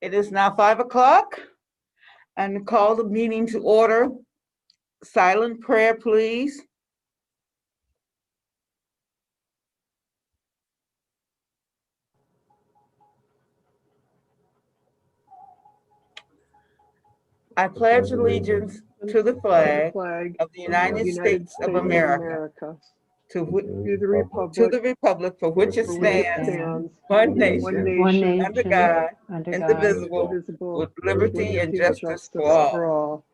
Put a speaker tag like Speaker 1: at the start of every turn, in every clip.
Speaker 1: It is now 5 o'clock and call the meeting to order. Silent prayer, please. I pledge allegiance to the flag of the United States of America, to the republic for which it stands, one nation, under God, indivisible, with liberty and justice for all.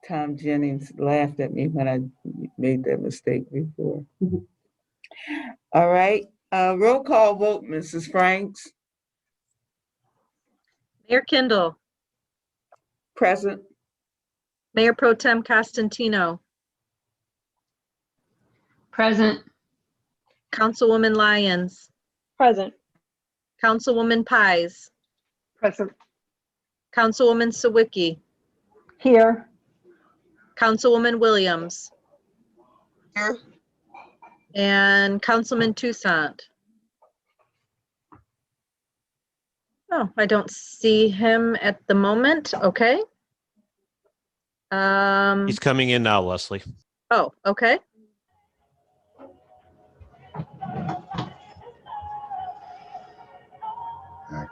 Speaker 1: Tom Jennings laughed at me when I made that mistake before. All right, roll call vote, Mrs. Franks.
Speaker 2: Mayor Kindle,
Speaker 1: Present.
Speaker 2: Mayor Pro Tem Costantino,
Speaker 3: Present.
Speaker 2: Councilwoman Lyons,
Speaker 4: Present.
Speaker 2: Councilwoman Pies,
Speaker 4: Present.
Speaker 2: Councilwoman Sawicki,
Speaker 4: Here.
Speaker 2: Councilwoman Williams,
Speaker 1: Here.
Speaker 2: and Councilman Toussaint. Oh, I don't see him at the moment. Okay.
Speaker 5: He's coming in now, Leslie.
Speaker 2: Oh, okay.
Speaker 6: I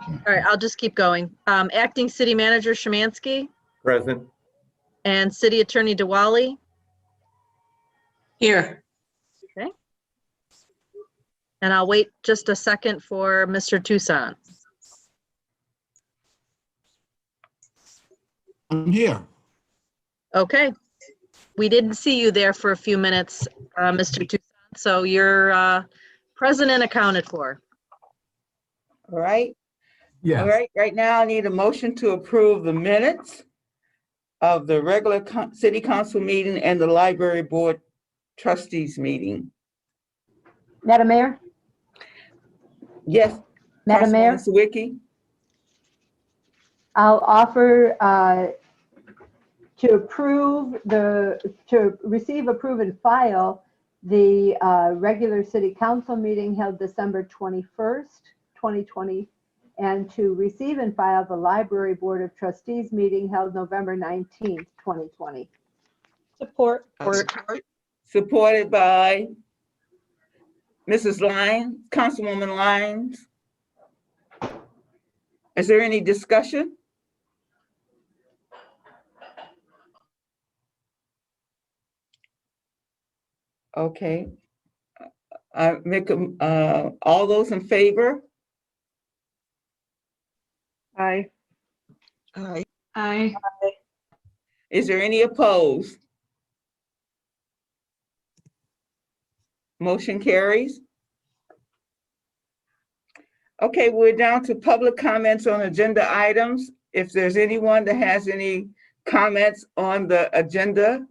Speaker 6: can't.
Speaker 2: All right, I'll just keep going. Acting City Manager Szymanski
Speaker 7: Present.
Speaker 2: and City Attorney Diwali.
Speaker 3: Here.
Speaker 2: Okay. And I'll wait just a second for Mr. Toussaint.
Speaker 6: I'm here.
Speaker 2: Okay. We didn't see you there for a few minutes, Mr. Toussaint, so you're present and accounted for.
Speaker 1: All right.
Speaker 6: Yeah.
Speaker 1: All right, right now I need a motion to approve the minutes of the regular city council meeting and the library board trustees meeting.
Speaker 4: Madam Mayor?
Speaker 1: Yes.
Speaker 4: Madam Mayor?
Speaker 1: Councilwoman Sawicki?
Speaker 4: I'll offer to receive, approve, and file the regular city council meeting held December 21st, 2020, and to receive and file the library board of trustees meeting held November 19th, 2020.
Speaker 1: Support. Supported by Mrs. Lyons, Councilwoman Lyons. Is there any discussion? Okay. I make all those in favor?
Speaker 4: Aye.
Speaker 1: Aye.
Speaker 3: Aye.
Speaker 1: Is there any opposed? Motion carries. Okay, we're down to public comments on agenda items. If there's anyone that has any comments on the agenda,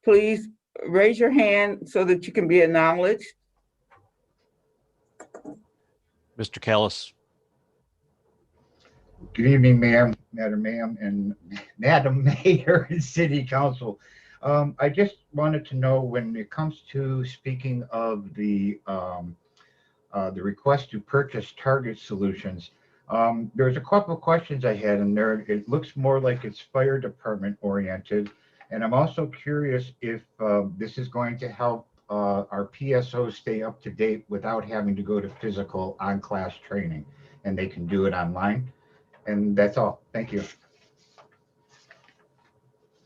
Speaker 1: please raise your hand so that you can be acknowledged.
Speaker 5: Mr. Callis.
Speaker 6: Good evening, ma'am, Madam Mayor, and Madam Mayor and City Council. I just wanted to know, when it comes to speaking of the request to purchase Target Solutions, there's a couple of questions I had in there. It looks more like it's fire department oriented. And I'm also curious if this is going to help our PSOs stay up to date without having to go to physical on-class training, and they can do it online. And that's all. Thank you.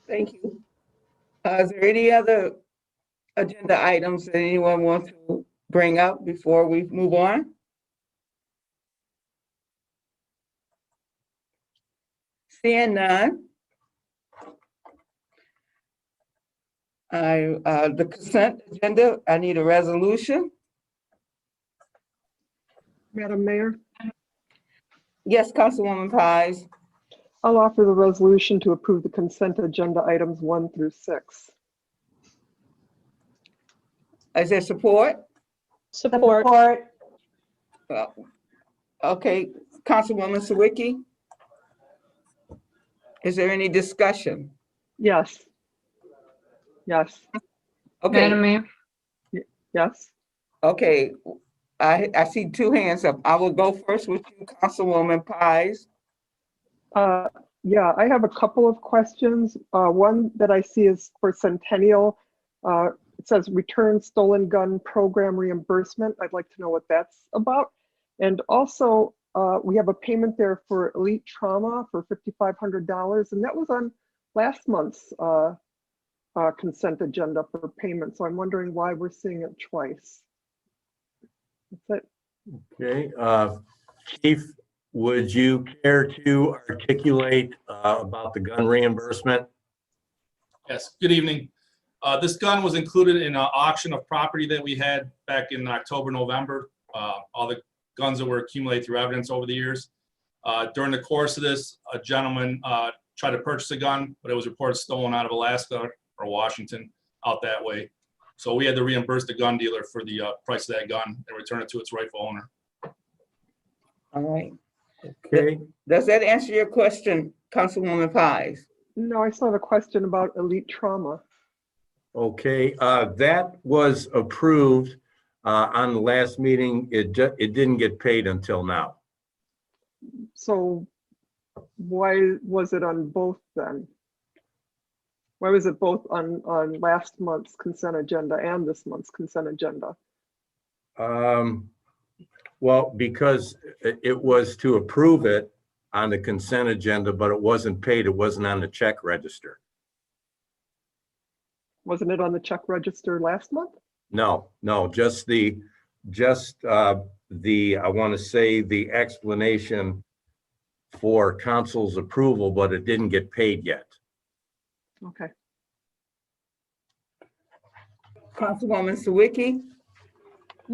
Speaker 1: Thank you. Is there any other agenda items that anyone wants to bring up before we move on? Seeing none. The consent agenda, I need a resolution.
Speaker 8: Madam Mayor,
Speaker 1: Yes, Councilwoman Pies.
Speaker 8: I'll offer the resolution to approve the consent agenda items 1 through 6.
Speaker 1: Is there support?
Speaker 4: Support.
Speaker 1: Okay, Councilwoman Sawicki. Is there any discussion?
Speaker 8: Yes. Yes.
Speaker 1: Okay,
Speaker 3: Madam Mayor.
Speaker 8: Yes.
Speaker 1: okay. I see two hands up. I will go first with you, Councilwoman Pies.
Speaker 8: Yeah, I have a couple of questions. One that I see is for Centennial. It says return stolen gun program reimbursement. I'd like to know what that's about. And also, we have a payment there for Elite Trauma for $5,500, and that was on last month's consent agenda for payment. So I'm wondering why we're seeing it twice. That's it.
Speaker 3: Okay, Chief, would you care to articulate about the gun reimbursement?
Speaker 7: Yes, good evening. This gun was included in an auction of property that we had back in October, November. All the guns that were accumulated through evidence over the years. During the course of this, a gentleman tried to purchase a gun, but it was reported stolen out of Alaska or Washington, out that way. So we had to reimburse the gun dealer for the price of that gun and return it to its rightful owner.
Speaker 1: All right.
Speaker 3: Okay,
Speaker 1: Does that answer your question, Councilwoman Pies?
Speaker 8: No, I still have a question about Elite Trauma.
Speaker 3: okay, that was approved on the last meeting. It didn't get paid until now.
Speaker 8: So why was it on both then? Why was it both on last month's consent agenda and this month's consent agenda?
Speaker 3: Well, because it was to approve it on the consent agenda, but it wasn't paid. It wasn't on the check register.
Speaker 8: Wasn't it on the check register last month?
Speaker 3: No, just I want to say the explanation for council's approval, but it didn't get paid yet.
Speaker 8: Okay.
Speaker 1: Councilwoman Sawicki?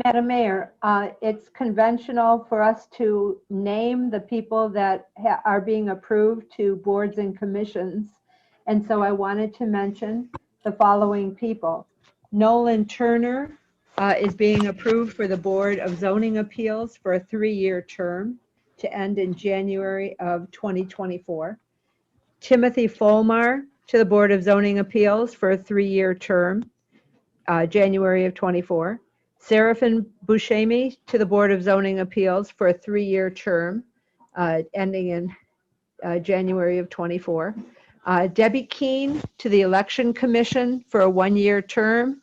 Speaker 4: Madam Mayor, it's conventional for us to name the people that are being approved to boards and commissions. And so I wanted to mention the following people. Nolan Turner is being approved for the Board of Zoning Appeals for a 3-year term to end in January of 2024. Timothy Folmar to the Board of Zoning Appeals for a 3-year term, January of 24. Seraphin Buscemi to the Board of Zoning Appeals for a 3-year term, ending in January of 24. Debbie Keene to the Election Commission for a 1-year term.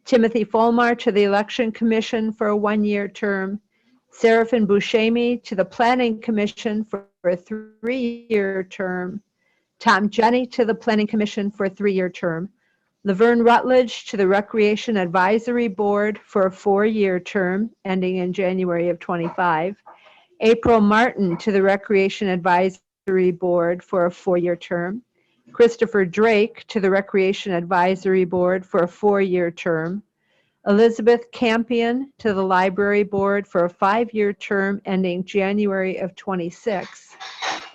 Speaker 4: Timothy Folmar to the Election Commission for a 1-year term. Seraphin Buscemi to the Planning Commission for a 3-year term. Tom Jenny to the Planning Commission for a 3-year term. Laverne Rutledge to the Recreation Advisory Board for a 4-year term ending in January of 25. April Martin to the Recreation Advisory Board for a 4-year term. Christopher Drake to the Recreation Advisory Board for a 4-year term. Elizabeth Campion to the Library Board for a 5-year term ending January of 26.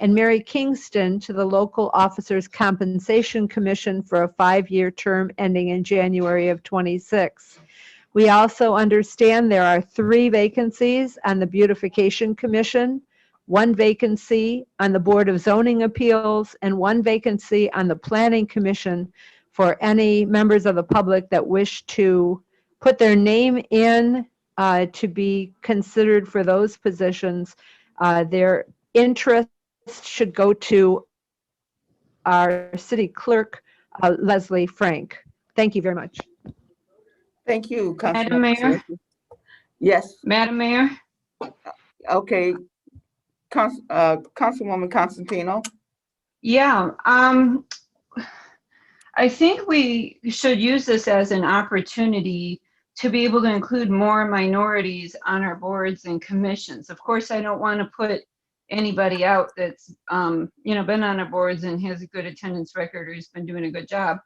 Speaker 4: And Mary Kingston to the Local Officers Compensation Commission for a 5-year term ending in January of 26. We also understand there are 3 vacancies on the Beautification Commission, 1 vacancy on the Board of Zoning Appeals, and 1 vacancy on the Planning Commission for any members of the public that wish to put their name in to be considered for those positions. Their interest should go to our city clerk, Leslie Frank. Thank you very much.
Speaker 1: Thank you,
Speaker 9: Madam
Speaker 1: Councilwoman
Speaker 9: Mayor?
Speaker 1: Sawicki. Yes,
Speaker 9: Madam Mayor?
Speaker 1: okay. Councilwoman Constantino?
Speaker 9: Yeah, I think we should use this as an opportunity to be able to include more minorities on our boards and commissions. Of course, I don't want to put anybody out that's been on our boards and has a good attendance record or has been doing a good job.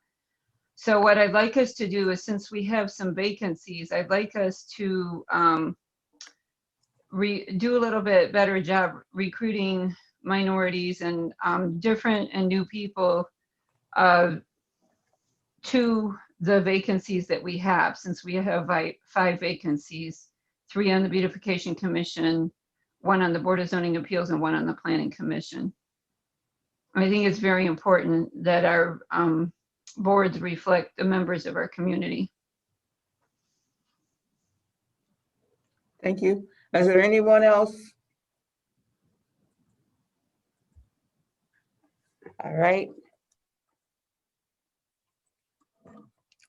Speaker 9: So what I'd like us to do is, since we have some vacancies, I'd like us to do a little bit better job recruiting minorities and different and new people to the vacancies that we have, since we have 5 vacancies, 3 on the Beautification Commission, 1 on the Board of Zoning Appeals, and 1 on the Planning Commission. I think it's very important that our boards reflect the members of our community.
Speaker 1: Thank you. Is there anyone else? All right.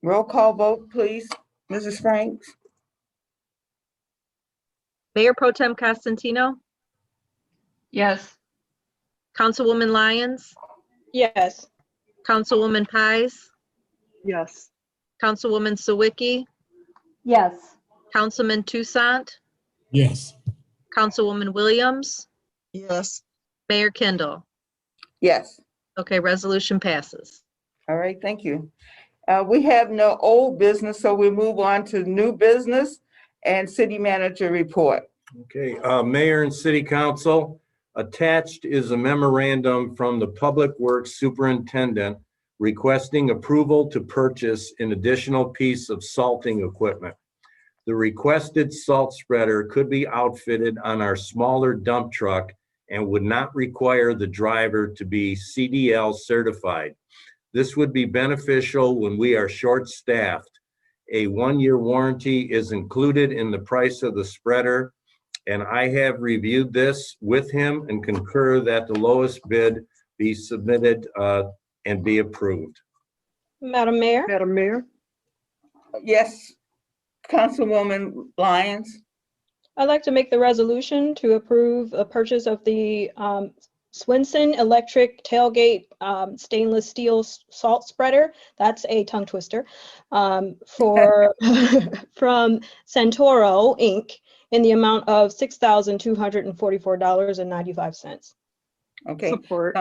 Speaker 1: Roll call vote, please. Mrs. Franks?
Speaker 2: Mayor Pro Tem Costantino,
Speaker 9: Yes.
Speaker 2: Councilwoman Lyons,
Speaker 10: Yes.
Speaker 2: Councilwoman Pies,
Speaker 8: Yes.
Speaker 2: Councilwoman Sawicki,
Speaker 4: Yes.
Speaker 2: Councilman Toussaint,
Speaker 11: Yes.
Speaker 2: Councilwoman Williams,
Speaker 10: Yes.
Speaker 2: Mayor Kindle.
Speaker 1: Yes.
Speaker 2: Okay, resolution passes.
Speaker 1: All right, thank you. We have no old business, so we move on to new business and city manager report.
Speaker 3: Okay, Mayor and City Council, attached is a memorandum from the Public Works Superintendent requesting approval to purchase an additional piece of salting equipment. The requested salt spreader could be outfitted on our smaller dump truck and would not require the driver to be CDL certified. This would be beneficial when we are short-staffed. A 1-year warranty is included in the price of the spreader, and I have reviewed this with him and concur that the lowest bid be submitted and be approved.
Speaker 10: Madam Mayor,
Speaker 8: Madam Mayor?
Speaker 1: Yes, Councilwoman Lyons?
Speaker 10: I'd like to make the resolution to approve a purchase of the Swinson Electric Tailgate Stainless Steel Salt Spreader. That's a tongue twister. For from Centauro Inc. in the amount of $6,244.95.
Speaker 1: Okay.
Speaker 8: Support.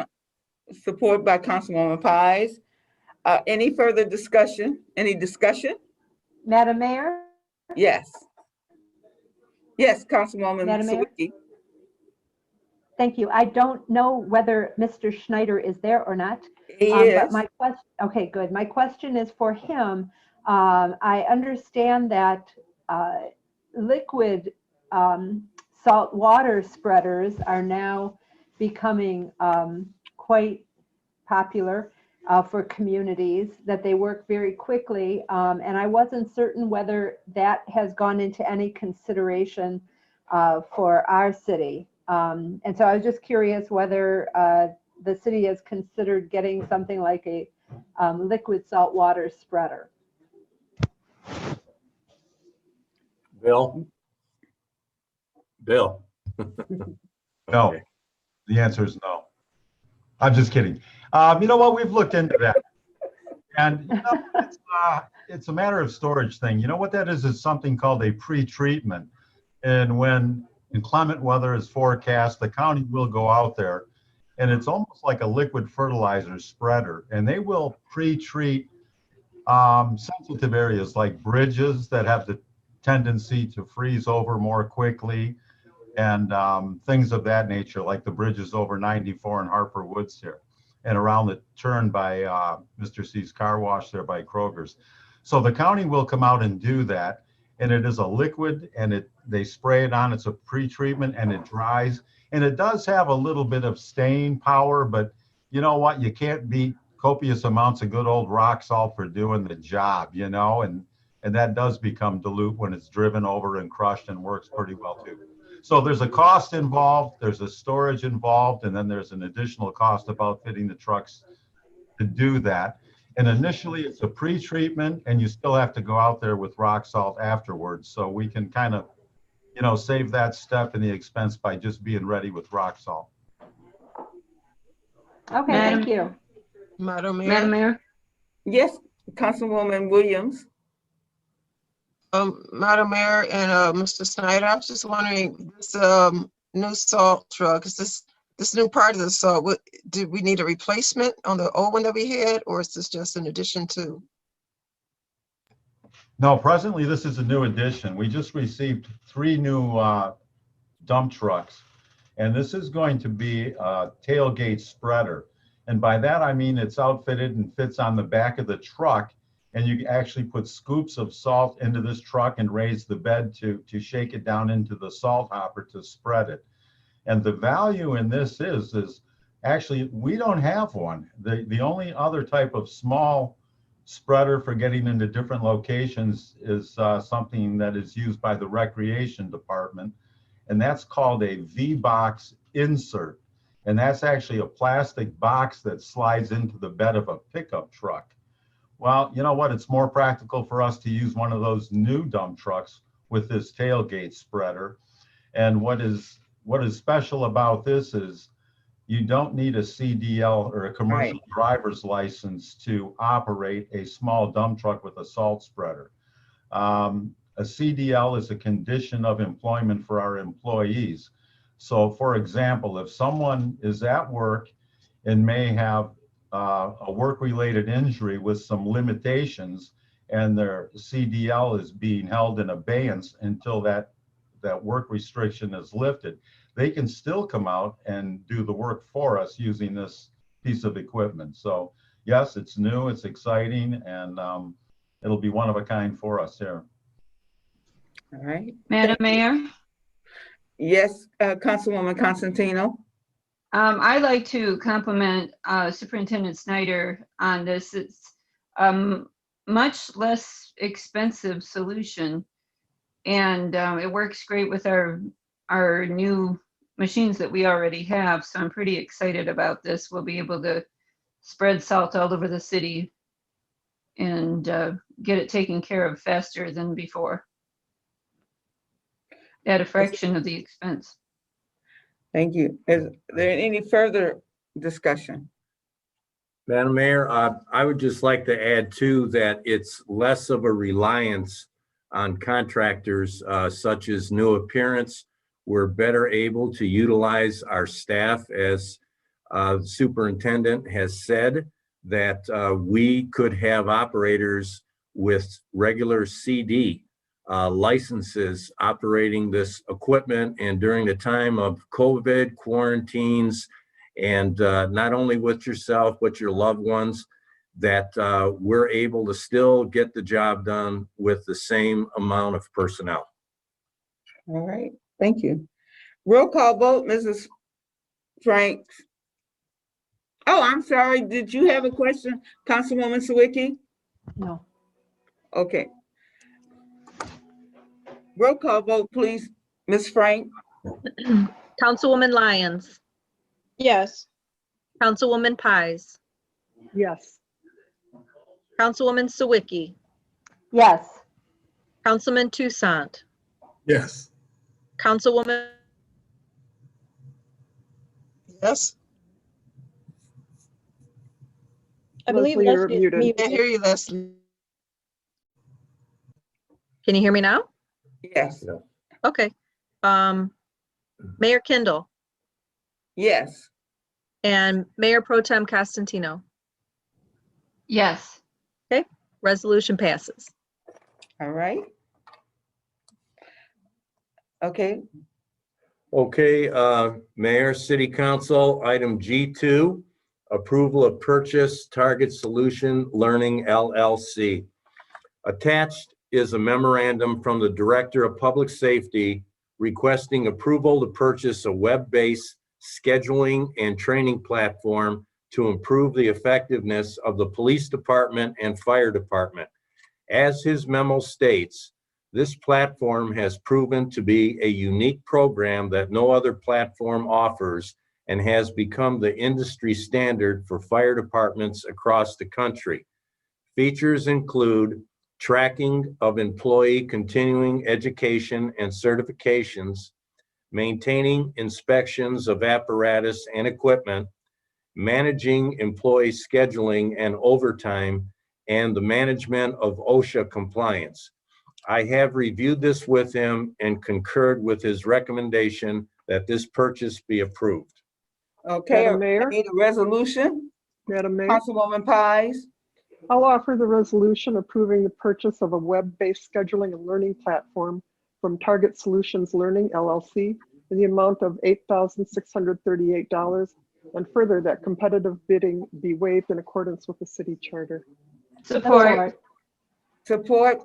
Speaker 1: Support by Councilwoman Pies. Any further discussion? Any discussion?
Speaker 4: Madam Mayor?
Speaker 1: Yes. Yes, Councilwoman
Speaker 4: Madam Mayor?
Speaker 1: Sawicki.
Speaker 4: Thank you. I don't know whether Mr. Schneider is there or not.
Speaker 1: He
Speaker 4: But
Speaker 1: is.
Speaker 4: my question, okay, good. My question is for him. I understand that liquid salt water spreaders are now becoming quite popular for communities, that they work very quickly. And I wasn't certain whether that has gone into any consideration for our city. And so I was just curious whether the city has considered getting something like a liquid salt water spreader.
Speaker 3: Bill? Bill?
Speaker 12: No.
Speaker 3: Okay.
Speaker 12: The answer is no. I'm just kidding. You know what? We've looked into that. And you know, it's a matter of storage thing. You know what that is? It's something called a pre-treatment. And when inclement weather is forecast, the county will go out there, and it's almost like a liquid fertilizer spreader. And they will pre-treat sensitive areas like bridges that have the tendency to freeze over more quickly, and things of that nature, like the bridges over 94 in Harper Woods here, and around the turn by Mr. C's car wash there by Kroger's. So the county will come out and do that, and it is a liquid, and they spray it on. It's a pre-treatment, and it dries, and it does have a little bit of staying power, but you know what? You can't beat copious amounts of good old rock salt for doing the job, you know, and that does become dilute when it's driven over and crushed, and works pretty well too. So there's a cost involved, there's a storage involved, and then there's an additional cost about fitting the trucks to do that. And initially it's a pre-treatment, and you still have to go out there with rock salt afterwards. So we can kind of, you know, save that step and the expense by just being ready with rock salt.
Speaker 4: Okay, thank you.
Speaker 10: Madam Mayor.
Speaker 9: Madam Mayor?
Speaker 1: Yes, Councilwoman Williams.
Speaker 10: Madam Mayor and Mr. Snyder, I was just wondering, this new salt truck, is this new part of the salt, do we need a replacement on the old one that we had, or is this just an addition to?
Speaker 12: No, presently this is a new addition. We just received 3 new dump trucks, and this is going to be a tailgate spreader. And by that, I mean it's outfitted and fits on the back of the truck, and you actually put scoops of salt into this truck and raise the bed to shake it down into the salt hopper to spread it. And the value in this is actually, we don't have one. The only other type of small spreader for getting into different locations is something that is used by the recreation department. And that's called a V-Box insert. And that's actually a plastic box that slides into the bed of a pickup truck. Well, you know what? It's more practical for us to use one of those new dump trucks with this tailgate spreader. And what is special about this is you don't need a CDL or a commercial driver's license to operate a small dump truck with a salt spreader. A CDL is a condition of employment for our employees. So for example, if someone is at work and may have a work-related injury with some limitations and their CDL is being held in abeyance until that work restriction is lifted, they can still come out and do the work for us using this piece of equipment. So yes, it's new, it's exciting, and it'll be one of a kind for us here.
Speaker 1: All right.
Speaker 9: Madam Mayor,
Speaker 1: Yes, Councilwoman Constantino.
Speaker 9: I'd like to compliment Superintendent Snyder on this. It's much less expensive solution, and it works great with our new machines that we already have. So I'm pretty excited about this. We'll be able to spread salt all over the city and get it taken care of faster than before at a fraction of the expense.
Speaker 1: Thank you. Is there any further discussion?
Speaker 3: Madam Mayor, I would just like to add too that it's less of a reliance on contractors such as New Appearance. We're better able to utilize our staff, as the superintendent has said, that we could have operators with regular CD licenses operating this equipment, and during the time of COVID quarantines, and not only with yourself, but your loved ones, that we're able to still get the job done with the same amount of personnel.
Speaker 1: All right, thank you. Roll call vote, Mrs. Franks. Oh, I'm sorry. Did you have a question, Councilwoman Sawicki?
Speaker 4: No.
Speaker 1: Okay. Roll call vote, please, Ms. Frank.
Speaker 2: Councilwoman Lyons,
Speaker 10: Yes.
Speaker 2: Councilwoman Pies,
Speaker 8: Yes.
Speaker 2: Councilwoman Sawicki,
Speaker 4: Yes.
Speaker 2: Councilman Toussaint,
Speaker 11: Yes.
Speaker 2: Councilwoman,
Speaker 11: Yes.
Speaker 10: I believe
Speaker 8: Leslie, you're
Speaker 10: Leslie is
Speaker 8: muted.
Speaker 10: muted.
Speaker 11: Can't hear you, Leslie.
Speaker 2: can you hear me now?
Speaker 1: Yes.
Speaker 2: Okay. Mayor Kindle
Speaker 1: Yes.
Speaker 2: and Mayor Pro Tem Costantino.
Speaker 9: Yes.
Speaker 2: Resolution passes.
Speaker 1: All right. Okay.
Speaker 3: Okay, Mayor, City Council, item G2, approval of purchase Target Solution Learning LLC. Attached is a memorandum from the Director of Public Safety requesting approval to purchase a web-based scheduling and training platform to improve the effectiveness of the police department and fire department. As his memo states, this platform has proven to be a unique program that no other platform offers and has become the industry standard for fire departments across the country. Features include tracking of employee continuing education and certifications, maintaining inspections of apparatus and equipment, managing employee scheduling and overtime, and the management of OSHA compliance. I have reviewed this with him and concurred with his recommendation that this purchase be approved.
Speaker 1: Okay.
Speaker 8: Madam Mayor?
Speaker 1: I need a resolution.
Speaker 8: Madam Mayor,
Speaker 1: Councilwoman Pies.
Speaker 8: I'll offer the resolution approving the purchase of a web-based scheduling and learning platform from Target Solutions Learning LLC in the amount of $8,638, and further that competitive bidding be waived in accordance with the city charter.
Speaker 9: Support.
Speaker 1: Support.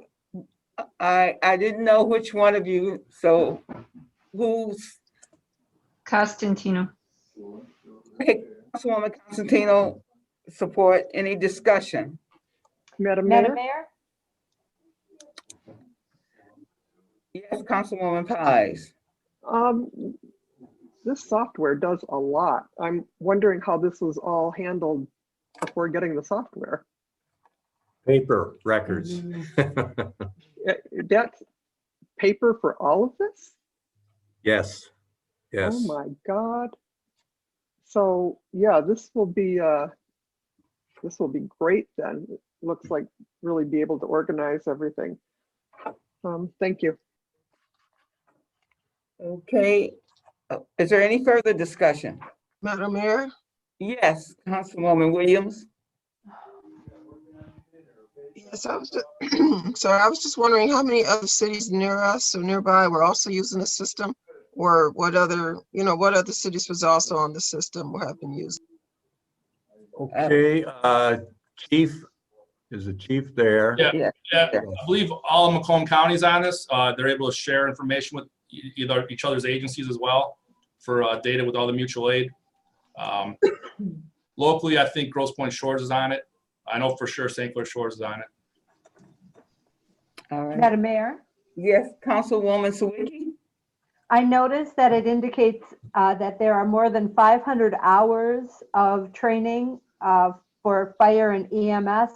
Speaker 1: I didn't know which one of you, so who's,
Speaker 9: Costantino.
Speaker 1: okay, Councilwoman Constantino, support. Any discussion?
Speaker 8: Madam
Speaker 4: Madam
Speaker 8: Mayor?
Speaker 4: Mayor?
Speaker 1: Yes, Councilwoman Pies.
Speaker 8: Um, this software does a lot. I'm wondering how this was all handled before getting the software.
Speaker 3: Paper records.
Speaker 8: That's paper for all of this?
Speaker 3: Yes, yes.
Speaker 8: Oh my God. So yeah, this will be great then. It looks like really be able to organize everything. Thank you.
Speaker 1: Okay, is there any further discussion?
Speaker 11: Madam Mayor?
Speaker 1: Yes, Councilwoman Williams.
Speaker 11: Yes, I was just, sorry, I was just wondering how many other cities near us or nearby were also using the system? Or what other, what other cities was also on the system or have been using?
Speaker 3: Okay, Chief, is the chief there?
Speaker 7: Yeah, I believe all of Macomb County's on this. They're able to share information with either each other's agencies as well for data with all the mutual aid. Locally, I think Grosse Pointe Shores is on it. I know for sure St. Clair Shores is on it.
Speaker 1: All right.
Speaker 4: Madam Mayor?
Speaker 1: Yes, Councilwoman Sawicki.
Speaker 4: I noticed that it indicates that there are more than 500 hours of training for fire and EMS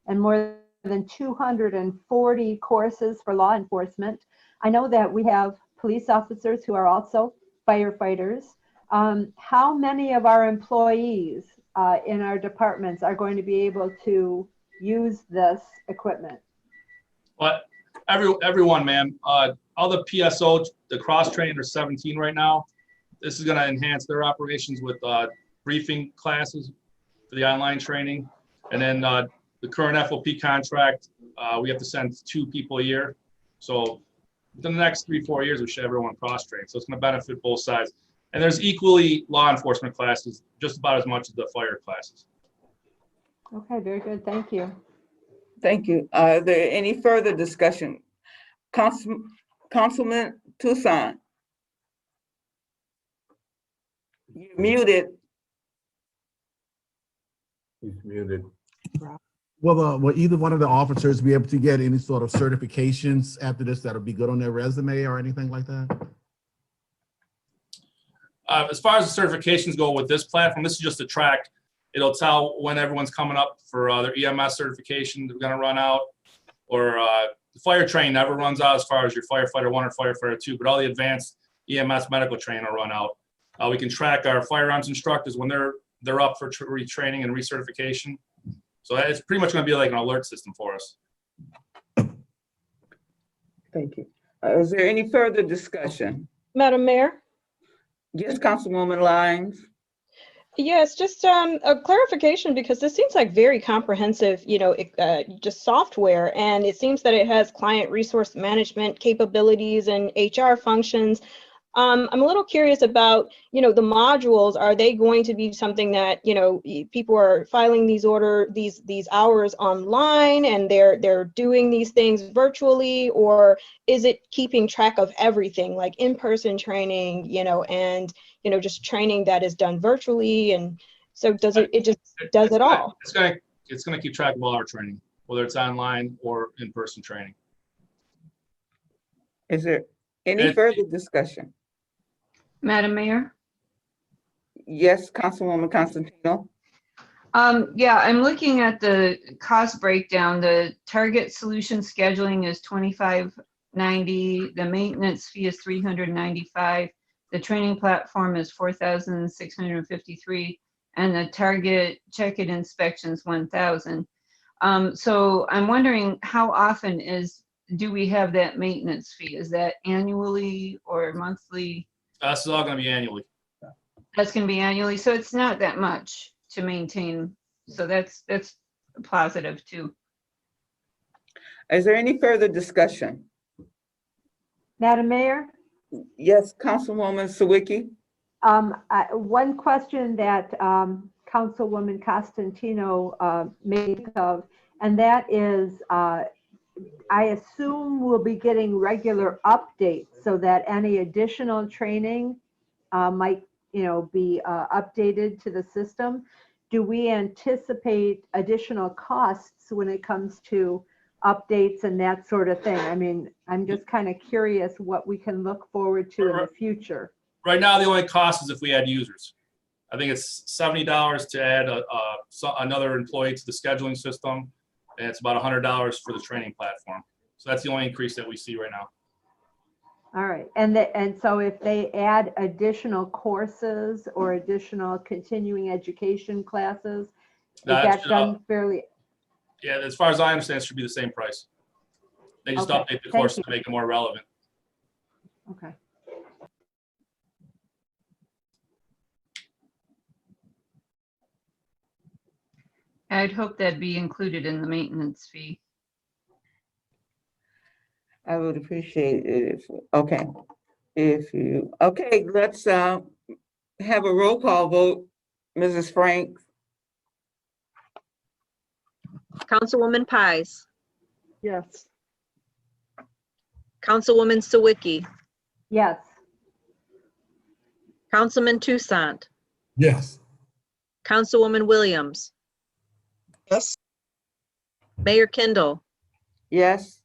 Speaker 4: and more than 240 courses for law enforcement. I know that we have police officers who are also firefighters. How many of our employees in our departments are going to be able to use this equipment?
Speaker 7: But everyone, ma'am, all the PSO, the cross trained are 17 right now. This is going to enhance their operations with briefing classes for the online training. And then the current FOP contract, we have to send 2 people a year. So within the next 3-4 years, we should have everyone cross trained. So it's going to benefit both sides. And there's equally law enforcement classes, just about as much as the fire classes.
Speaker 4: Okay, very good. Thank you.
Speaker 1: Thank you. Are there any further discussion? Councilman Toussaint. You're muted.
Speaker 3: He's muted.
Speaker 13: Will either one of the officers be able to get any sort of certifications after this that'll be good on their resume or anything like that?
Speaker 7: As far as the certifications go with this platform, this is just a track. It'll tell when everyone's coming up for their EMS certification they're going to run out, or the fire training never runs out as far as your firefighter 1 or firefighter 2, but all the advanced EMS medical training will run out. We can track our firearms instructors when they're up for retraining and recertification. So it's pretty much going to be like an alert system for us.
Speaker 1: Thank you. Is there any further discussion?
Speaker 10: Madam Mayor?
Speaker 1: Yes, Councilwoman Lyons.
Speaker 10: Yes, just a clarification, because this seems like very comprehensive, just software, and it seems that it has client resource management capabilities and HR functions. I'm a little curious about, the modules. Are they going to be something that, people are filing these hours online and they're doing these things virtually, or is it keeping track of everything, like in-person training, and, just training that is done virtually? And so does it just does it all?
Speaker 7: It's going to keep track of all our training, whether it's online or in-person training.
Speaker 1: Is there any further discussion?
Speaker 9: Madam Mayor?
Speaker 1: Yes, Councilwoman Constantino.
Speaker 9: Yeah, I'm looking at the cost breakdown. The target solution scheduling is $25.90. The maintenance fee is $395. The training platform is $4,653, and the target check-in inspections $1,000. So I'm wondering, how often do we have that maintenance fee? Is that annually or monthly?
Speaker 7: This is all going to be annually.
Speaker 9: That's going to be annually, so it's not that much to maintain. So that's positive too.
Speaker 1: Is there any further discussion?
Speaker 4: Madam Mayor?
Speaker 1: Yes, Councilwoman Sawicki.
Speaker 4: One question that Councilwoman Constantino made of, and that is, I assume we'll be getting regular updates so that any additional training might, be updated to the system. do we anticipate additional costs when it comes to updates and that sort of thing? I mean, I'm just kind of curious what we can look forward to in the future.
Speaker 7: Right now, the only cost is if we add users. I think it's $70 to add another employee to the scheduling system, and it's about $100 for the training platform. So that's the only increase that we see right now.
Speaker 4: All right, and so if they add additional courses or additional continuing education classes, is that done fairly?
Speaker 7: Yeah, as far as I understand, it should be the same price. They just
Speaker 4: Okay,
Speaker 7: update the
Speaker 4: thank
Speaker 7: course
Speaker 4: you.
Speaker 7: to make it more relevant.
Speaker 4: Okay.
Speaker 9: I'd hope that'd be included in the maintenance fee.
Speaker 1: I would appreciate it okay, let's have a roll call vote. Mrs. Franks?
Speaker 2: Councilwoman Pies,
Speaker 8: Yes.
Speaker 2: Councilwoman Sawicki,
Speaker 4: Yes.
Speaker 2: Councilman Toussaint,
Speaker 13: Yes.
Speaker 2: Councilwoman Williams,
Speaker 11: Yes.
Speaker 2: Mayor Kindle,
Speaker 1: Yes.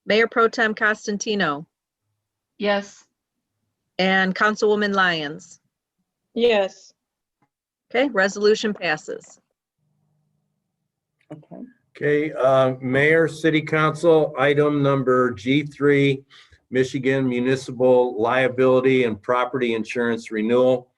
Speaker 2: Mayor Pro Tem Costantino,
Speaker 9: Yes.
Speaker 2: and Councilwoman Lyons.
Speaker 10: Yes.
Speaker 2: Okay, resolution passes.
Speaker 1: Okay.
Speaker 3: Okay, Mayor, City Council, item number G3, Michigan Municipal Liability and Property Insurance Renewal.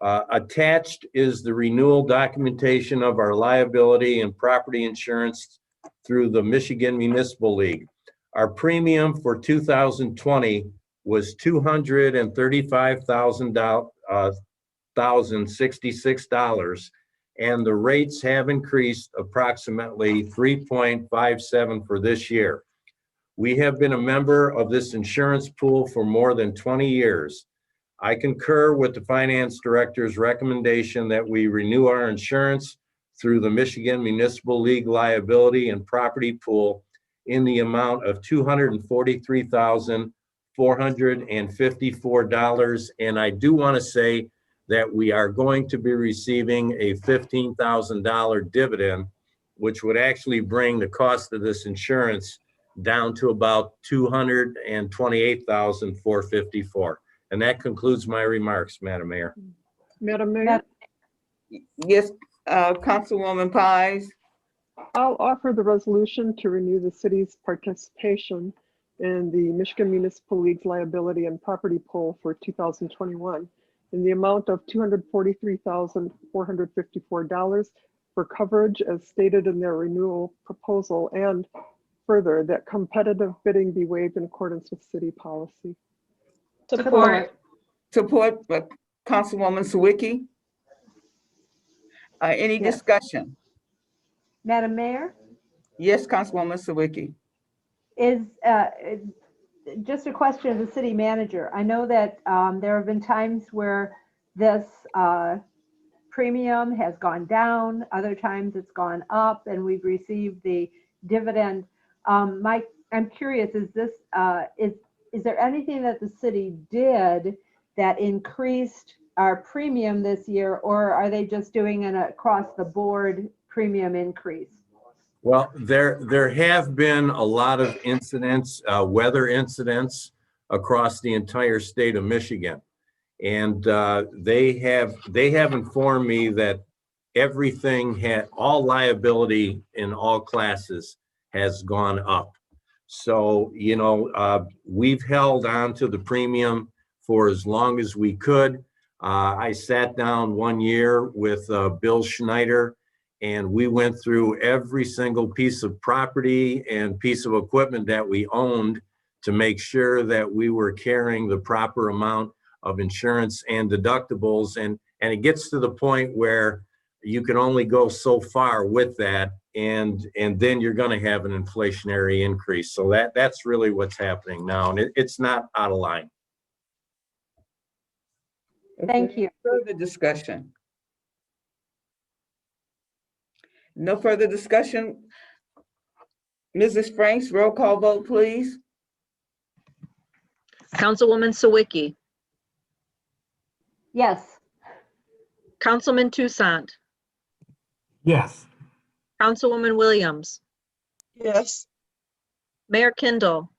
Speaker 3: Attached is the renewal documentation of our liability and property insurance through the Michigan Municipal League. Our premium for 2020 was $235,066, and the rates have increased approximately 3.57 for this year. We have been a member of this insurance pool for more than 20 years. I concur with the finance director's recommendation that we renew our insurance through the Michigan Municipal League Liability and Property Pool in the amount of $243,454. And I do want to say that we are going to be receiving a $15,000 dividend, which would actually bring the cost of this insurance down to about $228,454. And that concludes my remarks, Madam Mayor.
Speaker 8: Madam Mayor,
Speaker 1: Yes, Councilwoman Pies?
Speaker 8: I'll offer the resolution to renew the city's participation in the Michigan Municipal League's liability and property pool for 2021 in the amount of $243,454 for coverage as stated in their renewal proposal, and further that competitive bidding be waived in accordance with city policy.
Speaker 9: Support.
Speaker 1: Support by Councilwoman Sawicki. Any
Speaker 4: Yes.
Speaker 1: discussion?
Speaker 4: Madam Mayor,
Speaker 1: Yes, Councilwoman Sawicki.
Speaker 4: is just a question of the city manager. I know that there have been times where this premium has gone down, other times it's gone up, and we've received the dividend. Mike, I'm curious, is there anything that the city did that increased our premium this year, or are they just doing an across the board premium increase?
Speaker 3: Well, there have been a lot of incidents, weather incidents across the entire state of Michigan. And they have informed me that all liability in all classes has gone up. So, we've held on to the premium for as long as we could. I sat down one year with Bill Schneider, and we went through every single piece of property and piece of equipment that we owned to make sure that we were carrying the proper amount of insurance and deductibles. And it gets to the point where you can only go so far with that, and then you're going to have an inflationary increase. So that's really what's happening now, and it's not out of line.
Speaker 4: Thank you.
Speaker 1: Further discussion? No further discussion? Mrs. Franks, roll call vote, please.
Speaker 2: Councilwoman Sawicki,
Speaker 4: Yes.
Speaker 2: Councilman Toussaint,
Speaker 13: Yes.
Speaker 2: Councilwoman Williams,
Speaker 11: Yes.
Speaker 2: Mayor Kindle,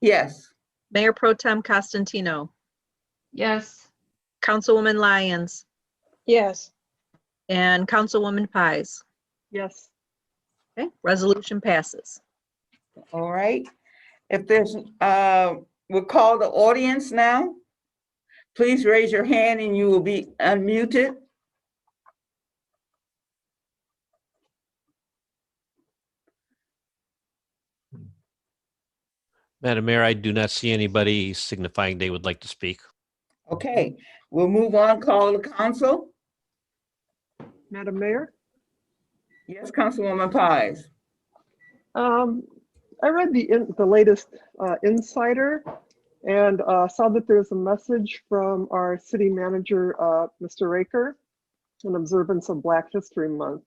Speaker 1: Yes.
Speaker 2: Mayor Pro Tem Costantino,
Speaker 9: Yes.
Speaker 2: Councilwoman Lyons,
Speaker 10: Yes.
Speaker 2: and Councilwoman Pies.
Speaker 8: Yes.
Speaker 2: Okay, resolution passes.
Speaker 1: All right. If there's, we'll call the audience now. Please raise your hand and you will be unmuted.
Speaker 5: Madam Mayor, I do not see anybody signifying they would like to speak.
Speaker 1: Okay, we'll move on, call the council.
Speaker 8: Madam Mayor?
Speaker 1: Yes, Councilwoman Pies.
Speaker 8: I read the latest Insider and saw that there's a message from our city manager, Mr. Raker, in observance of Black History Month.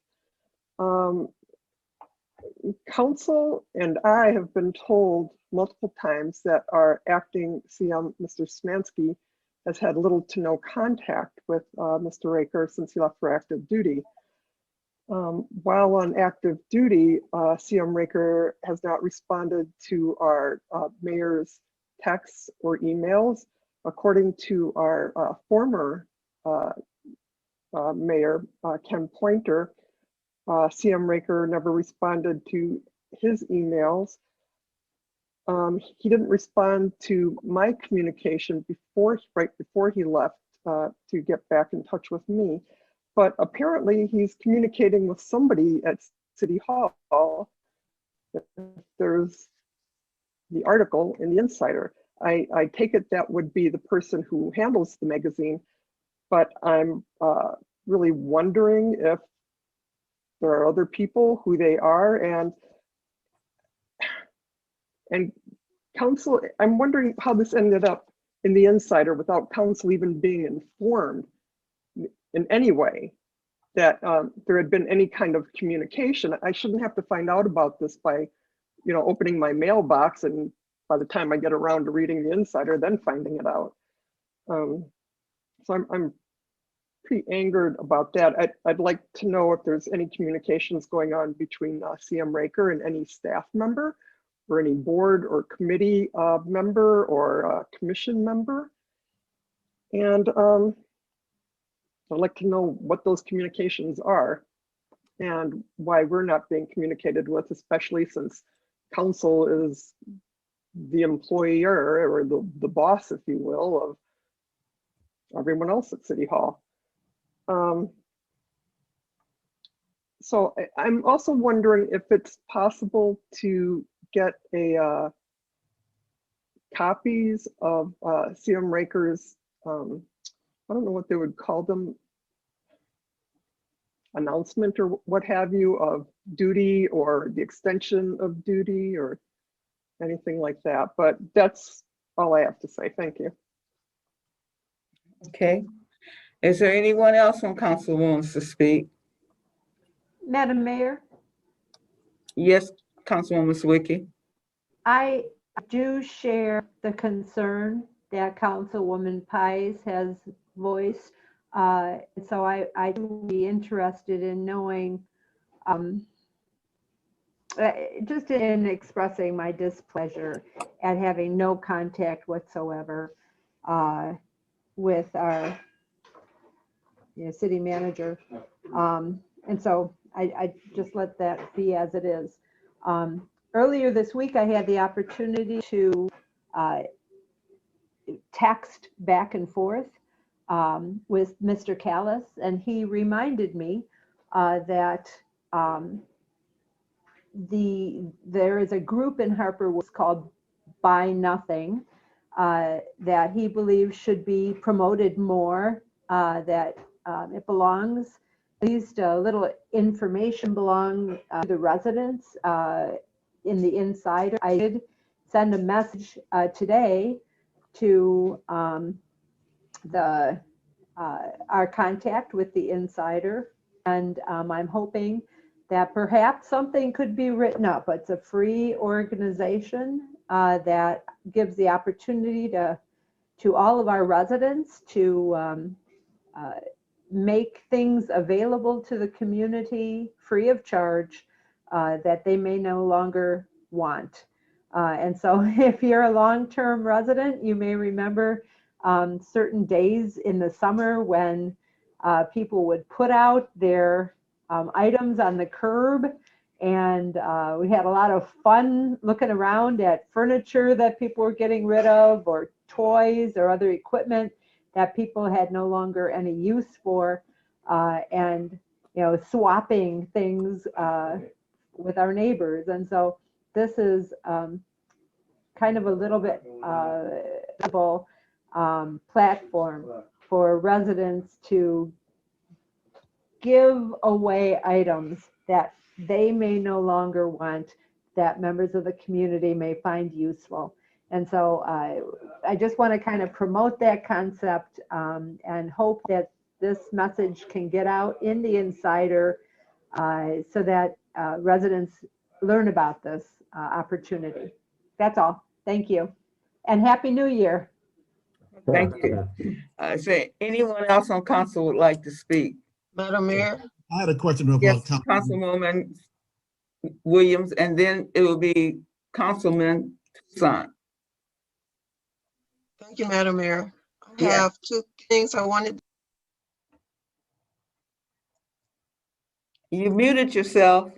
Speaker 8: Council and I have been told multiple times that our acting CM, Mr. Smansky, has had little to no contact with Mr. Raker since he left for active duty. While on active duty, CM Raker has not responded to our mayor's texts or emails. According to our former mayor, Ken Pointer, CM Raker never responded to his emails. He didn't respond to my communication right before he left to get back in touch with me. But apparently he's communicating with somebody at City Hall. There's the article in the Insider. I take it that would be the person who handles the magazine, but I'm really wondering if there are other people, who they are, and council, I'm wondering how this ended up in the Insider without council even being informed in any way that there had been any kind of communication. I shouldn't have to find out about this by, opening my mailbox, and by the time I get around to reading the Insider, then finding it out. So I'm pretty angered about that. I'd like to know if there's any communications going on between CM Raker and any staff member, or any board or committee member or commission member. And I'd like to know what those communications are and why we're not being communicated with, especially since council is the employer or the boss, if you will, of everyone else at City Hall. So I'm also wondering if it's possible to get copies of CM Raker's, I don't know what they would call them, announcement or what have you, of duty or the extension of duty or anything like that. But that's all I have to say. Thank you.
Speaker 1: Okay. Is there anyone else on council who wants to speak?
Speaker 4: Madam Mayor,
Speaker 1: Yes, Councilwoman Swicki.
Speaker 4: I do share the concern that Councilwoman Pies has voiced. So I would be interested in knowing, just in expressing my displeasure at having no contact whatsoever with our city manager. And so I just let that be as it is. Earlier this week, I had the opportunity to text back and forth with Mr. Callis, and he reminded me that there is a group in Harper Woods called Buy Nothing that he believes should be promoted more, that it belongs, at least a little information belong to the residents in the Insider. I did send a message today to our contact with the Insider, and I'm hoping that perhaps something could be written up. It's a free organization that gives the opportunity to all of our residents to make things available to the community free of charge that they may no longer want. And so if you're a long-term resident, you may remember certain days in the summer when people would put out their items on the curb, and we had a lot of fun looking around at furniture that people were getting rid of, or toys or other equipment that people had no longer any use for, and swapping things with our neighbors. And so this is kind of a little bit platform for residents to give away items that they may no longer want, that members of the community may find useful. And so I just want to kind of promote that concept and hope that this message can get out in the Insider so that residents learn about this opportunity. That's all. Thank you. And Happy New Year.
Speaker 1: Thank you. Is there anyone else on council would like to speak?
Speaker 11: Madam Mayor,
Speaker 13: I had a question of
Speaker 1: Yes, Councilwoman Williams, and then it will be Councilman Toussaint.
Speaker 11: thank you, Madam Mayor. I
Speaker 1: Yes.
Speaker 11: have two things I wanted.
Speaker 1: You muted yourself.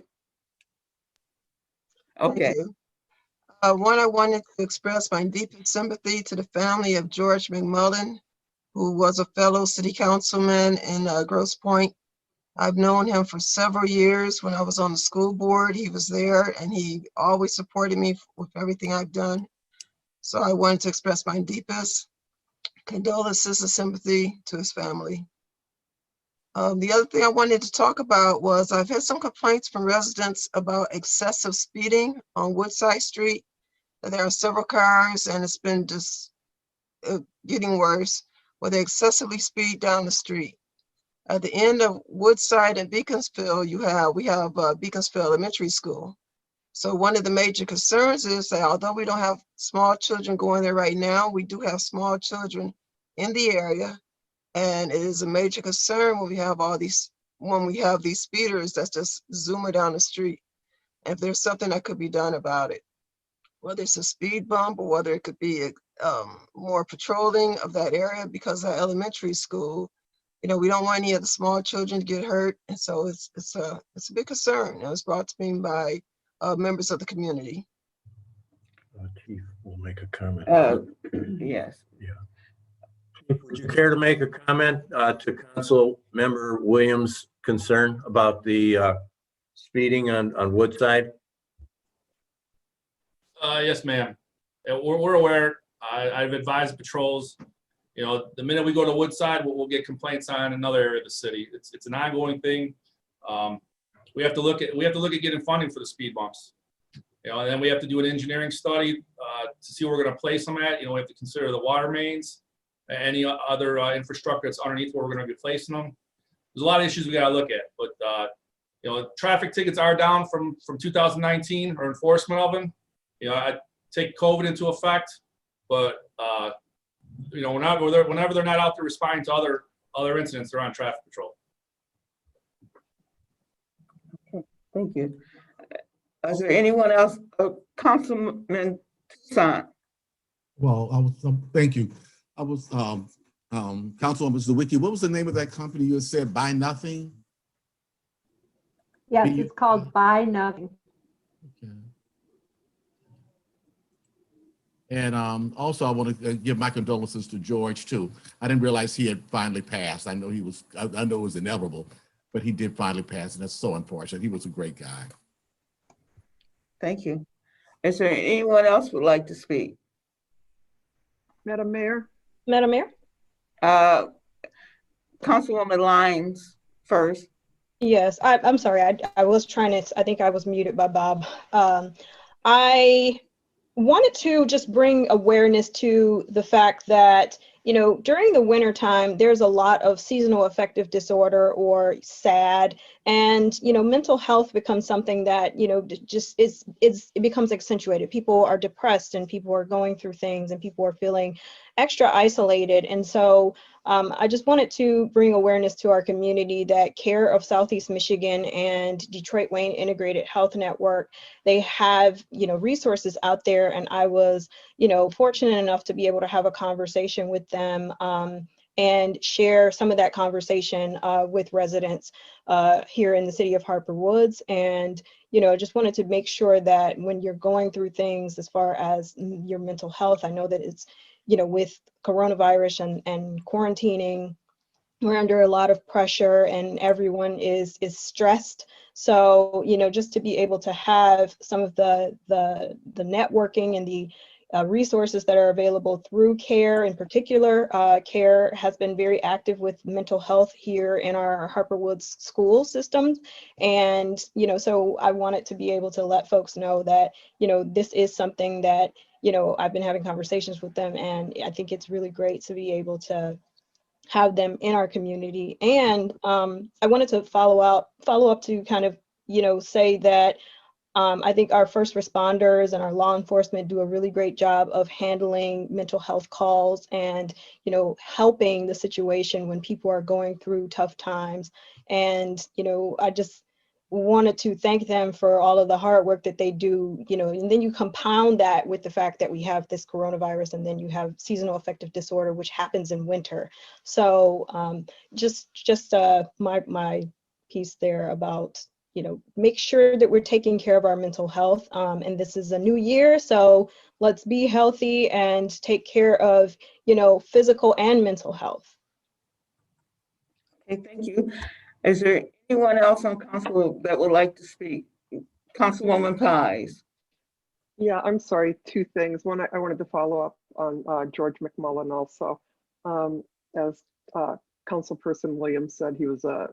Speaker 11: Thank
Speaker 1: Okay.
Speaker 11: you. One, I wanted to express my deepest sympathy to the family of George McMullen, who was a fellow city councilman in Grosse Pointe. I've known him for several years. When I was on the school board, he was there and he always supported me with everything I've done. So I wanted to express my deepest condolences and sympathy to his family. The other thing I wanted to talk about was I've had some complaints from residents about excessive speeding on Woodside Street. There are several cars and it's been just getting worse, where they excessively speed down the street. At the end of Woodside and Beaconsfield, we have Beaconsfield Elementary School. So one of the major concerns is that although we don't have small children going there right now, we do have small children in the area. And it is a major concern when we have these speeders that's just zooming down the street. If there's something that could be done about it, whether it's a speed bump or whether it could be more patrolling of that area, because our elementary school, we don't want any of the small children to get hurt. And so it's a big concern. It was brought to me by members of the community.
Speaker 3: Chief will make a comment.
Speaker 1: Yes.
Speaker 3: Would you care to make a comment to Council Member Williams' concern about the speeding on Woodside?
Speaker 7: Yes, ma'am. We're aware. I've advised patrols. The minute we go to Woodside, we'll get complaints on another area of the city. It's an ongoing thing. We have to look at getting funding for the speed bumps. And then we have to do an engineering study to see where we're going to place them at. We have to consider the water mains, any other infrastructure that's underneath where we're going to be placing them. There's a lot of issues we got to look at, but traffic tickets are down from 2019, or enforcement of them. I take COVID into effect, but whenever they're not out there responding to other incidents, they're on traffic patrol.
Speaker 1: Thank you. Is there anyone else? Councilman Toussaint.
Speaker 13: Well, thank you. I was, Councilwoman Zawicki, what was the name of that company you had said, Buy Nothing?
Speaker 4: Yes, it's called Buy Nothing.
Speaker 13: Okay. And also I want to give my condolences to George too. I didn't realize he had finally passed. I know it was inevitable, but he did finally pass, and that's so unfortunate. He was a great guy.
Speaker 1: Thank you. Is there anyone else would like to speak?
Speaker 8: Madam Mayor?
Speaker 10: Madam Mayor?
Speaker 1: Councilwoman Lyons first.
Speaker 10: Yes, I'm sorry. I was trying to, I think I was muted by Bob. I wanted to just bring awareness to the fact that, during the winter time, there's a lot of seasonal affective disorder or SAD, and, mental health becomes something that, just it becomes accentuated. People are depressed and people are going through things and people are feeling extra isolated. And so I just wanted to bring awareness to our community that Care of Southeast Michigan and Detroit Wayne Integrated Health Network, they have, resources out there. And I was, fortunate enough to be able to have a conversation with them and share some of that conversation with residents here in the city of Harper Woods. And, just wanted to make sure that when you're going through things as far as your mental health, I know that it's, with coronavirus and quarantining, we're under a lot of pressure and everyone is stressed. So, just to be able to have some of the networking and the resources that are available through CARE in particular. CARE has been very active with mental health here in our Harper Woods school systems. And, so I wanted to be able to let folks know that, this is something that, I've been having conversations with them, and I think it's really great to be able to have them in our community. And I wanted to follow up to kind of, say that I think our first responders and our law enforcement do a really great job of handling mental health calls and, helping the situation when people are going through tough times. And, I just wanted to thank them for all of the hard work that they do, and then you compound that with the fact that we have this coronavirus, and then you have seasonal affective disorder, which happens in winter. So just my piece there about, make sure that we're taking care of our mental health. And this is a new year, so let's be healthy and take care of, physical and mental health.
Speaker 1: Okay, thank you. Is there anyone else on council that would like to speak? Councilwoman Pies.
Speaker 8: Yeah, I'm sorry, two things. One, I wanted to follow up on George McMullen also. As Councilperson Williams said, he was a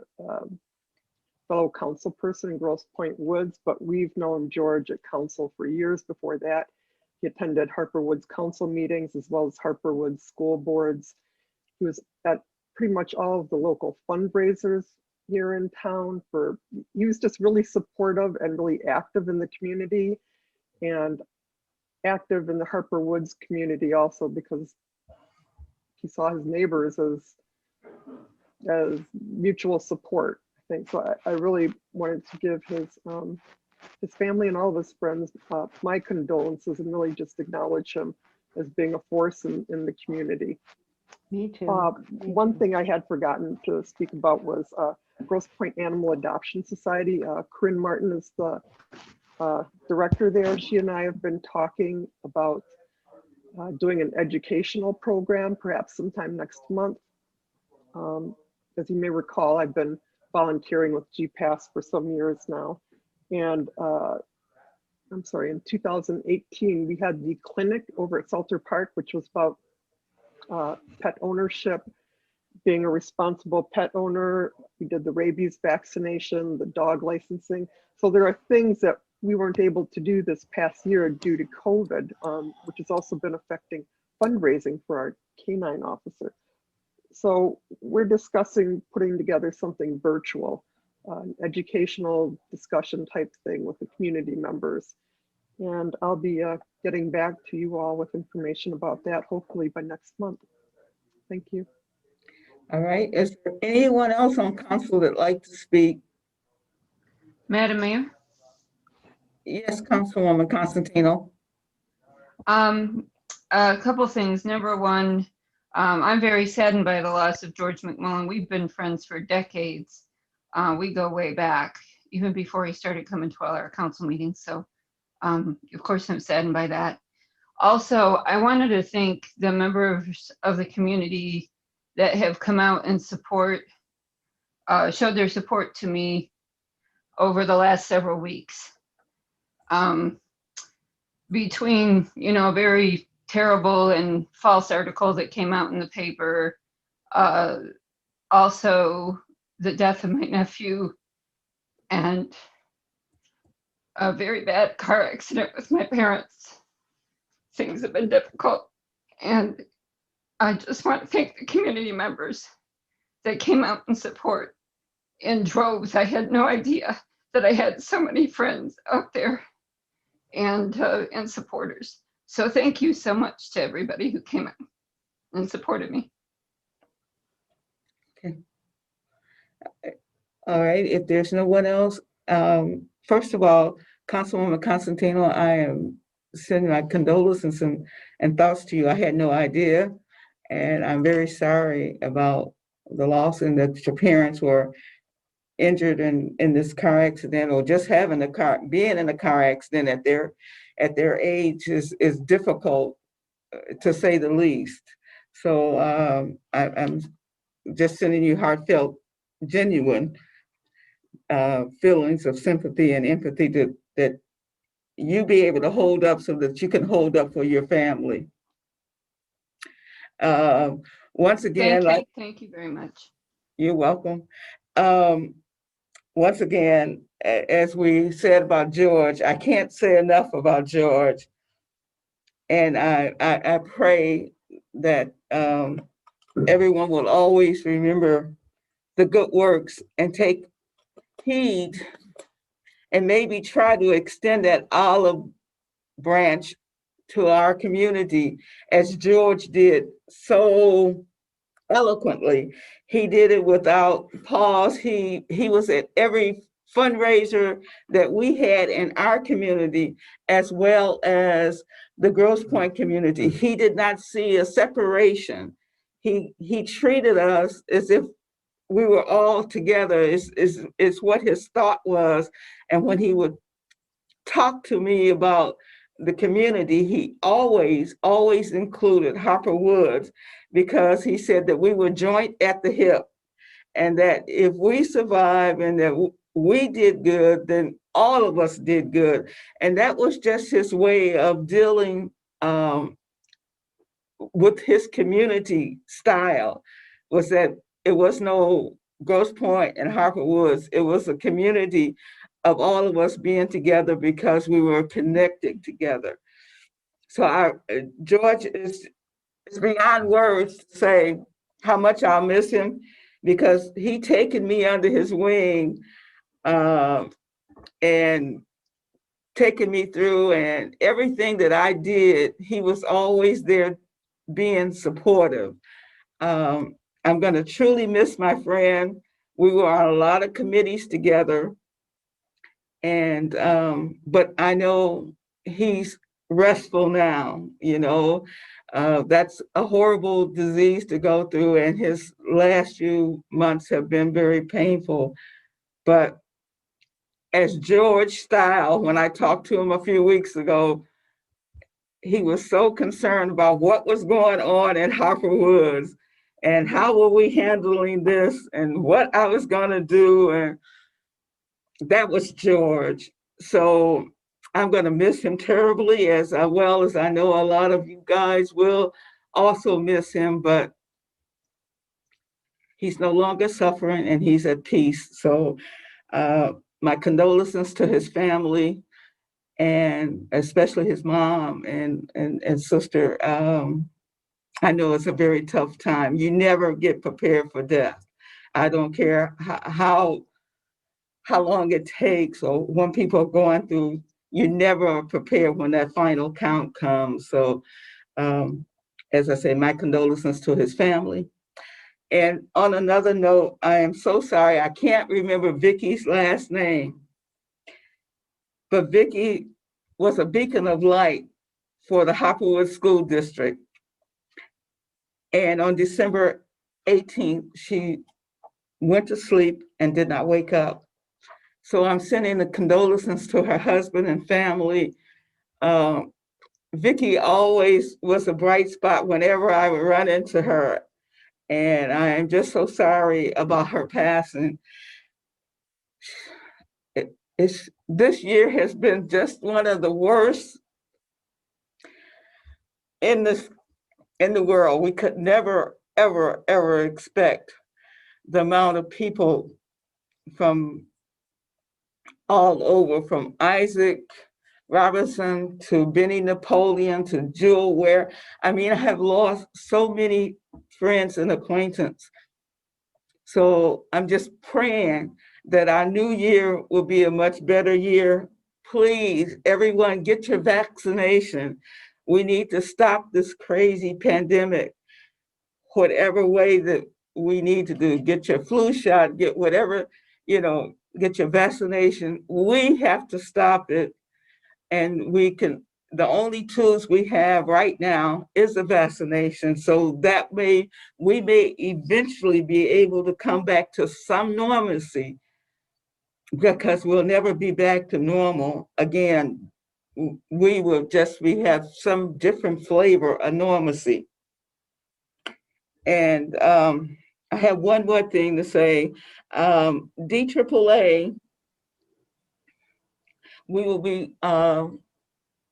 Speaker 8: fellow council person in Grosse Pointe Woods, but we've known George at council for years before that. He attended Harper Woods council meetings as well as Harper Woods school boards. He was at pretty much all of the local fundraisers here in town. He was just really supportive and really active in the community, and active in the Harper Woods community also, because he saw his neighbors as mutual support. So I really wanted to give his family and all of his friends my condolences, and really just acknowledge him as being a force in the community.
Speaker 4: Me too.
Speaker 8: One thing I had forgotten to speak about was Grosse Pointe Animal Adoption Society. Corinne Martin is the director there. She and I have been talking about doing an educational program, perhaps sometime next month. As you may recall, I've been volunteering with GPAS for some years now. And I'm sorry, in 2018, we had the clinic over at Salter Park, which was about pet ownership, being a responsible pet owner. We did the rabies vaccination, the dog licensing. So there are things that we weren't able to do this past year due to COVID, which has also been affecting fundraising for our canine officer. So we're discussing putting together something virtual, an educational discussion type thing with the community members. And I'll be getting back to you all with information about that, hopefully by next month. Thank you.
Speaker 1: All right, is there anyone else on council that'd like to speak?
Speaker 9: Madam Mayor?
Speaker 1: Yes, Councilwoman Constantino.
Speaker 9: A couple things. Number one, I'm very saddened by the loss of George McMullen. We've been friends for decades. We go way back, even before he started coming to all our council meetings. So, of course, I'm saddened by that. Also, I wanted to thank the members of the community that have come out and showed their support to me over the last several weeks. Between, a very terrible and false article that came out in the paper, also the death of my nephew, and a very bad car accident with my parents. Things have been difficult, and I just want to thank the community members that came out in support in droves. I had no idea that I had so many friends out there and supporters. So thank you so much to everybody who came out and supported me.
Speaker 1: Okay. All right, if there's no one else, first of all, Councilwoman Constantino, I am sending my condolences and thoughts to you. I had no idea, and I'm very sorry about the loss and that your parents were injured in this car accident, or just being in a car accident at their age is difficult, to say the least. So I'm just sending you heartfelt, genuine feelings of sympathy and empathy that you be able to hold up so that you can hold up for your family. Once again,
Speaker 9: Thank you very much.
Speaker 1: You're welcome. Once again, as we said about George, I can't say enough about George. And I pray that everyone will always remember the good works and take heed and maybe try to extend that olive branch to our community as George did so eloquently. He did it without pause. He was at every fundraiser that we had in our community, as well as the Grosse Pointe community. He did not see a separation. He treated us as if we were all together, is what his thought was. And when he would talk to me about the community, he always included Harper Woods, because he said that we were joint at the hip, and that if we survive and that we did good, then all of us did good. And that was just his way of dealing with his community style, was that it was no Grosse Pointe and Harper Woods. It was a community of all of us being together because we were connected together. So George is beyond words to say how much I'll miss him, because he taken me under his wing and taken me through, and everything that I did, he was always there being supportive. I'm going to truly miss my friend. We were on a lot of committees together, and but I know he's restful now. That's a horrible disease to go through, and his last few months have been very painful. But as George style, when I talked to him a few weeks ago, he was so concerned about what was going on in Harper Woods and how were we handling this and what I was going to do. And that was George. So I'm going to miss him terribly, as well as I know a lot of you guys will also miss him, but he's no longer suffering and he's at peace. So my condolences to his family, and especially his mom and sister. I know it's a very tough time. You never get prepared for death. I don't care how long it takes, or when people are going through, you never are prepared when that final count comes. So as I say, my condolences to his family. And on another note, I am so sorry, I can't remember Vicky's last name, but Vicky was a beacon of light for the Harper Woods School District. And on December 18th, she went to sleep and did not wake up. So I'm sending the condolences to her husband and family. Vicky always was a bright spot whenever I would run into her. And I am just so sorry about her passing. This year has been just one of the worst in the world. We could never, ever expect the amount of people from all over, from Isaac Robinson to Benny Napoleon to Jewel Ware. I mean, I have lost so many friends and acquaintances. So I'm just praying that our new year will be a much better year. Please, everyone, get your vaccination. We need to stop this crazy pandemic, whatever way that we need to do. Get your flu shot, get whatever, get your vaccination. We have to stop it. And the only tools we have right now is the vaccination. So that way we may eventually be able to come back to some normalcy, because we'll never be back to normal again. We have some different flavor of normalcy. And I have one more thing to say. DAAA, we will be,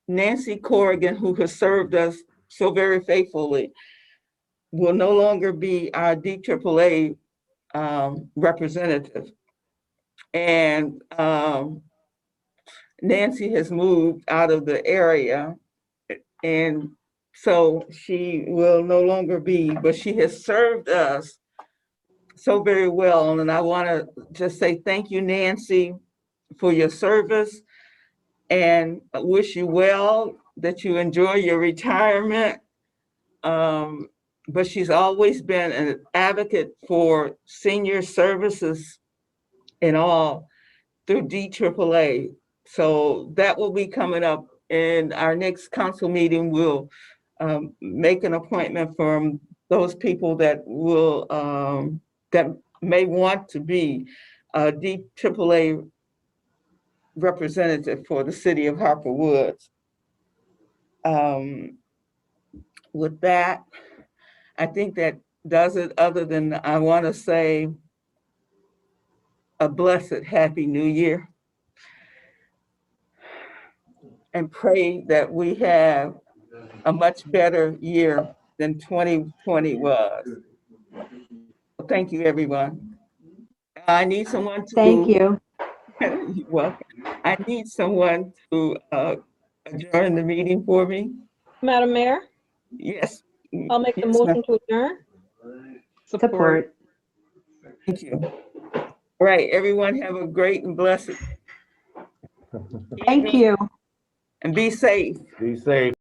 Speaker 1: Nancy Corrigan, who has served us so very faithfully, will no longer be our DAAA representative. And Nancy has moved out of the area, and so she will no longer be, but she has served us so very well. And I want to just say thank you, Nancy, for your service, and I wish you well, that you enjoy your retirement. But she's always been an advocate for senior services and all through DAAA. So that will be coming up in our next council meeting. We'll make an appointment from those people that will, that may want to be a DAAA representative for the city of Harper Woods. With that, I think that does it, other than I want to say a blessed, happy new year. And pray that we have a much better year than 2020 was. Thank you, everyone. I need someone to.
Speaker 4: Thank you.
Speaker 1: You're welcome. I need someone to adjourn the meeting for me.
Speaker 10: Madam Mayor,
Speaker 1: Yes.
Speaker 10: I'll make the
Speaker 1: Yes, ma'am.
Speaker 10: motion to adjourn.
Speaker 4: Support.
Speaker 1: Thank you. All right, everyone have a great and blessed
Speaker 4: Thank
Speaker 1: evening,
Speaker 4: you.
Speaker 1: and be safe.
Speaker 3: Be safe.